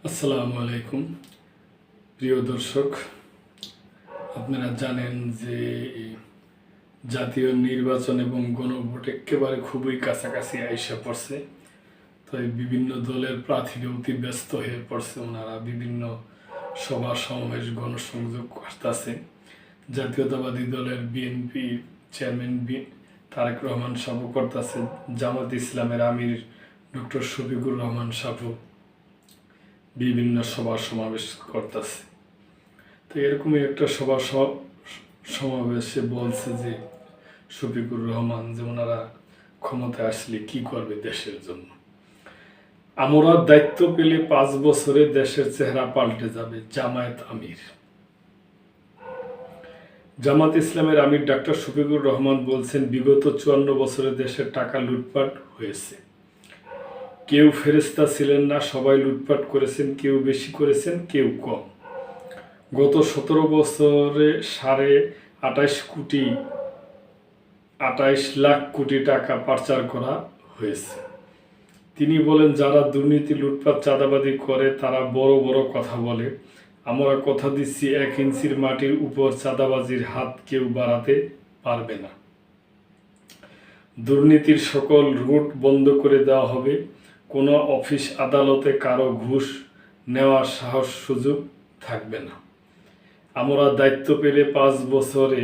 আসসালামু আলাইকুম প্রিয় দর্শক, আপনারা জানেন যে জাতীয় নির্বাচন এবং গণভোট একেবারে খুবই কাছাকাছি আইসা পড়ছে। তো এই বিভিন্ন দলের প্রার্থীরা অতি ব্যস্ত হয়ে পড়ছে, ওনারা বিভিন্ন সভা সমাবেশ গণসংযোগ করতেছে। জাতীয়তাবাদী দলের বিএনপি চেয়ারম্যান তারেক রহমান সাহেব করতেছে, জামাত ইসলামের আমির ডক্টর শফিকুর রহমান সাহেব বিভিন্ন সভা সমাবেশ করতেছে। তো এরকমই একটা সমাবেশে বলছে যে শফিকুর রহমান যে ওনারা ক্ষমতায় আসলে কি করবে দেশের জন্য। আমরা দায়িত্ব পেলে 5 বছরে দেশের চেহারা পাল্টে যাবে, জামায়াত আমির। জামাত ইসলামের আমির ডাক্তার শফিকুর রহমান বলছেন, বিগত 54 বছরে দেশের টাকা লুটপাট হয়েছে। কেউ ফেরেশতা ছিলেন না, সবাই লুটপাট করেছেন, কেউ বেশি করেছেন, কেউ কম। গত 17 বছরে 28 লাখ কোটি টাকা পাচার করা হয়েছে। তিনি বলেন, যারা দুর্নীতি, লুটপাট, চাঁদাবাজি করে তারা বড় বড় কথা বলে। আমরা কথা দিচ্ছি, 1 ইঞ্চির মাটির উপর চাঁদাবাজির হাত কেউ বাড়াতে পারবে না। দুর্নীতির সকল রুট বন্ধ করে দেওয়া হবে। কোনো অফিস আদালতে কারো ঘুষ নেওয়ার সাহস সুযোগ থাকবে না। আমরা দায়িত্ব পেলে 5 বছরে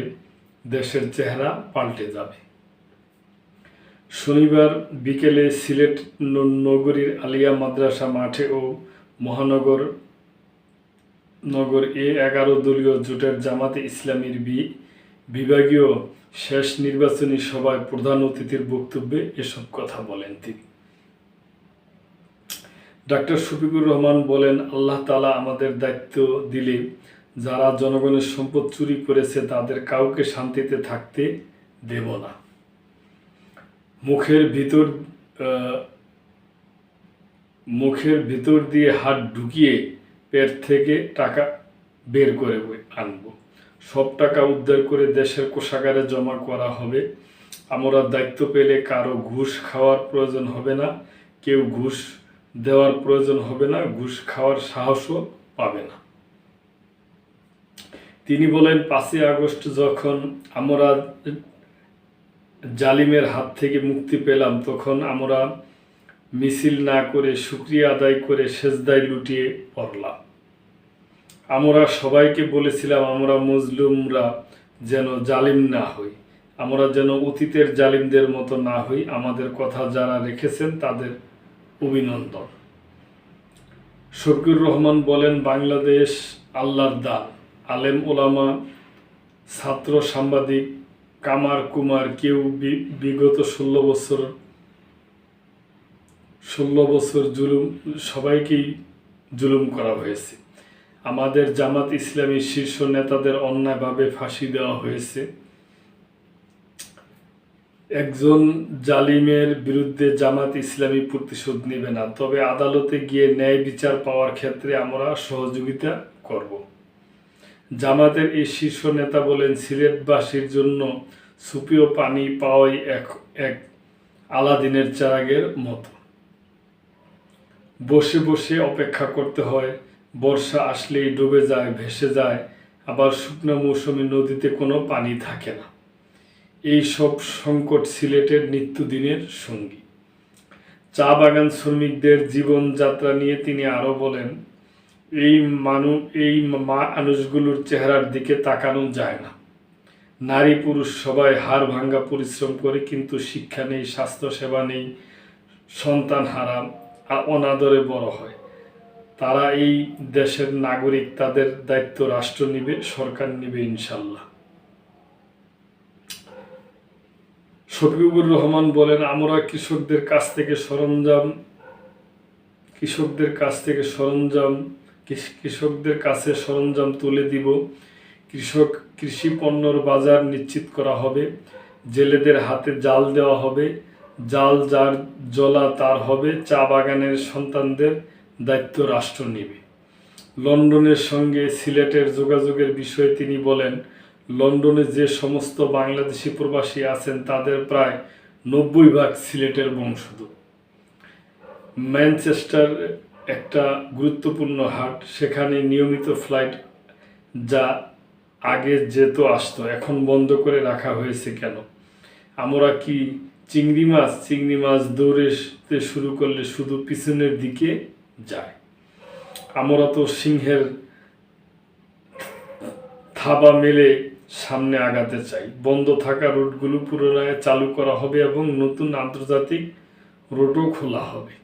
দেশের চেহারা পাল্টে যাবে। শনিবার বিকেলে সিলেট নগরীর আলিয়া মাদ্রাসা মাঠে ও মহানগর A11 দলীয় জোটের জামাতে ইসলামীর বিভাগীয় শেষ নির্বাচনী সভায় প্রধান অতিথির বক্তব্যে এসব কথা বলেন তিনি। ডাক্তার শফিকুর রহমান বলেন, আল্লাহ তাআলা আমাদের দায়িত্ব দিলে যারা জনগণের সম্পদ চুরি করেছে তাদের কাউকে শান্তিতে থাকতে দেব না। মুখের ভিতর দিয়ে হাত ঢুকিয়ে পেট থেকে টাকা বের করে আনব। সব টাকা উদ্ধার করে দেশের কোষাগারে জমা করা হবে। আমরা দায়িত্ব পেলে কারো ঘুষ খাওয়ার প্রয়োজন হবে না, কেউ ঘুষ দেওয়ার প্রয়োজন হবে না, ঘুষ খাওয়ার সাহসও পাবে না। তিনি বলেন, 5ই আগস্ট যখন আমরা জালিমের হাত থেকে মুক্তি পেলাম, তখন আমরা মিছিল না করে শুকরিয়া আদায় করে সেজদায় লুটিয়ে পড়লাম। আমরা সবাইকে বলেছিলাম, আমরা মজলুমরা যেন জালিম না হই, আমরা যেন অতীতের জালিমদের মতো না হই। আমাদের কথা যারা রেখেছেন তাদের অভিনন্দন। শফিকুর রহমান বলেন, বাংলাদেশ আল্লাহর দান। আলেম ওলামা, ছাত্র, সাংবাদিক, কামার কুমার কেউ বিগত 16 বছর সবাইকেই জুলুম করা হয়েছে। আমাদের জামাত ইসলামী শীর্ষ নেতাদের অন্যায়ভাবে ফাঁসি দেওয়া হয়েছে। একজন জালিমের বিরুদ্ধে জামাত ইসলামী প্রতিশোধ নেবে না, তবে আদালতে গিয়ে ন্যায় বিচার পাওয়ার ক্ষেত্রে আমরা সহযোগিতা করব। জামাতের এই শীর্ষ নেতা বলেন, সিলেটবাসীর জন্য সুপেয় পানি পাওয়াই এক আলাদিনের চেরাগের মতো। বসে বসে অপেক্ষা করতে হয়, বর্ষা আসলেই ডুবে যায়, ভেসে যায়, আবার শুকনো মৌসুমে নদীতে কোনো পানি থাকে না। এই সব সংকট সিলেটের নিত্যদিনের সঙ্গী। চা বাগান শ্রমিকদের জীবনযাত্রা নিয়ে তিনি আরও বলেন, এই মানুষগুলোর চেহারার দিকে তাকানো যায় না। নারী পুরুষ সবাই হাড় ভাঙ্গা পরিশ্রম করে, কিন্তু শিক্ষা নেই, স্বাস্থ্যসেবা নেই, সন্তান হারাম, অনাদরে বড় হয়। তারা এই দেশের নাগরিক, তাদের দায়িত্ব রাষ্ট্র নিবে, সরকার নিবে ইনশাল্লাহ। শফিকুর রহমান বলেন, আমরা কৃষকদের কাছে সরঞ্জাম তুলে দিব। কৃষি পণ্যর বাজার নিশ্চিত করা হবে। জেলেদের হাতে জাল দেওয়া হবে, জাল যার জলা তার হবে। চা বাগানের সন্তানদের দায়িত্ব রাষ্ট্র নেবে। লন্ডনের সঙ্গে সিলেটের যোগাযোগের বিষয়ে তিনি বলেন, লন্ডনে যে সমস্ত বাংলাদেশি প্রবাসী আছেন তাদের প্রায় 90% সিলেটের বংশোদ্ভূত। ম্যানচেস্টার একটা গুরুত্বপূর্ণ হাট, সেখানে নিয়মিত ফ্লাইট যা আগে যেত আসতো এখন বন্ধ করে রাখা হয়েছে কেন? আমরা কি চিংড়ি মাছ দৌড়তে শুরু করলে শুধু পিছনের দিকে যায়? আমরা তো সিংহের থাবা মেলে সামনে আগাতে চাই। বন্ধ থাকা রুটগুলো পুনরায় চালু করা হবে এবং নতুন আন্তর্জাতিক রুটও খোলা হবে।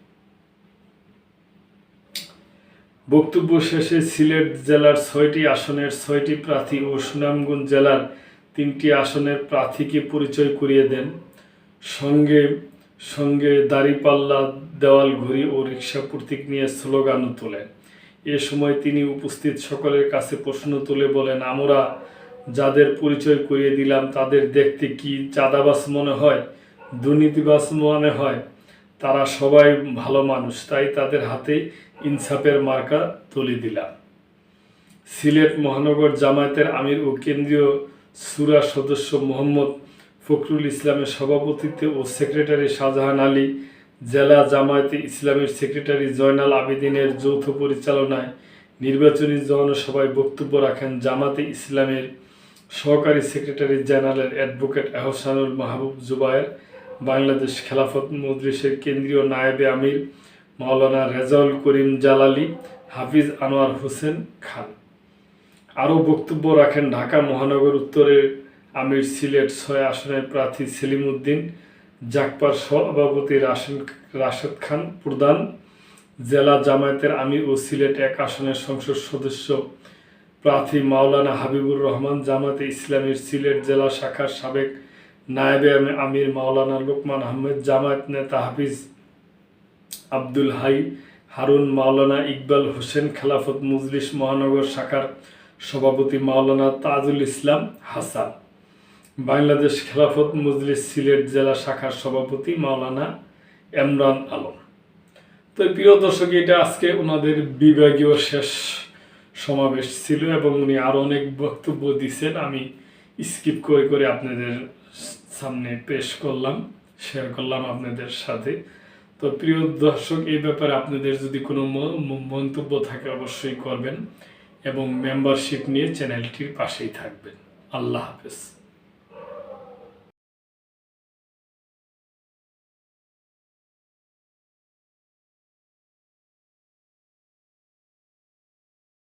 বক্তব্য শেষে সিলেট জেলার 6টি আসনের 6টি প্রার্থী ও সুনামগঞ্জ জেলার 3টি আসনের প্রার্থীকে পরিচয় করিয়ে দেন। সঙ্গে সঙ্গে দাঁড়িপাল্লা, দেওয়াল ঘড়ি ও রিক্সা প্রতীক নিয়ে স্লোগানও তোলেন। এ সময় তিনি উপস্থিত সকলের কাছে প্রশ্ন তুলে বলেন, আমরা যাদের পরিচয় করিয়ে দিলাম তাদের দেখতে কি চাঁদাবাজ মনে হয়, দুর্নীতিবাজ মনে হয়? তারা সবাই ভালো মানুষ, তাই তাদের হাতে ইনসাফের মার্কা তুলে দিলাম। সিলেট মহানগর জামায়াতের আমির ও কেন্দ্রীয় শুরা সদস্য মোহাম্মদ ফখরুল ইসলামের সভাপতিত্বে ও সেক্রেটারি শাহজাহান আলী, জেলা জামায়াতে ইসলামের সেক্রেটারি জয়নাল আবেদিনের যৌথ পরিচালনায় নির্বাচনী জনসভায় বক্তব্য রাখেন জামায়াতে ইসলামের সহকারী সেক্রেটারি জেনারেল অ্যাডভোকেট এহসানুল মাহবুব জুবায়ের, বাংলাদেশ খেলাফত মজলিসের কেন্দ্রীয় নায়েবে আমির মাওলানা রেজাউল করিম জালালি, হাফিজ আনোয়ার হোসেন খান। আরও বক্তব্য রাখেন ঢাকা মহানগর উত্তরের আমির, সিলেট 6 আসনের প্রার্থী সেলিম উদ্দিন, জাকপার সভাপতি রাশেদ খান প্রধান, জেলা জামায়াতের আমির ও সিলেট 1 আসনের সংসদ সদস্য প্রার্থী মাওলানা হাবিবুর রহমান, জামায়াতে ইসলামীর সিলেট জেলা শাখার সাবেক নায়েবে আমির মাওলানা লোকমান আহমেদ, জামায়াত নেতা হাফিজ আব্দুল হাই হারুন, মাওলানা ইকবাল হোসেন, খেলাফত মজলিস মহানগর শাখার সভাপতি মাওলানা তাজুল ইসলাম হাসান, বাংলাদেশ খেলাফত মজলিস সিলেট জেলা শাখার সভাপতি মাওলানা এমরান আলম। তো প্রিয় দর্শক, এটা আজকে ওনাদের বিভাগীয় শেষ সমাবেশ ছিল এবং উনি আরও অনেক বক্তব্য দিচ্ছেন। আমি স্কিপ করে করে আপনাদের সামনে পেশ করলাম, শেয়ার করলাম আপনাদের সাথে। তো প্রিয় দর্শক, এই ব্যাপারে আপনাদের যদি কোনো মন্তব্য থাকে অবশ্যই করবেন এবং মেম্বারশিপ নিয়ে চ্যানেলটির পাশেই থাকবেন। আল্লাহ হাফেজ।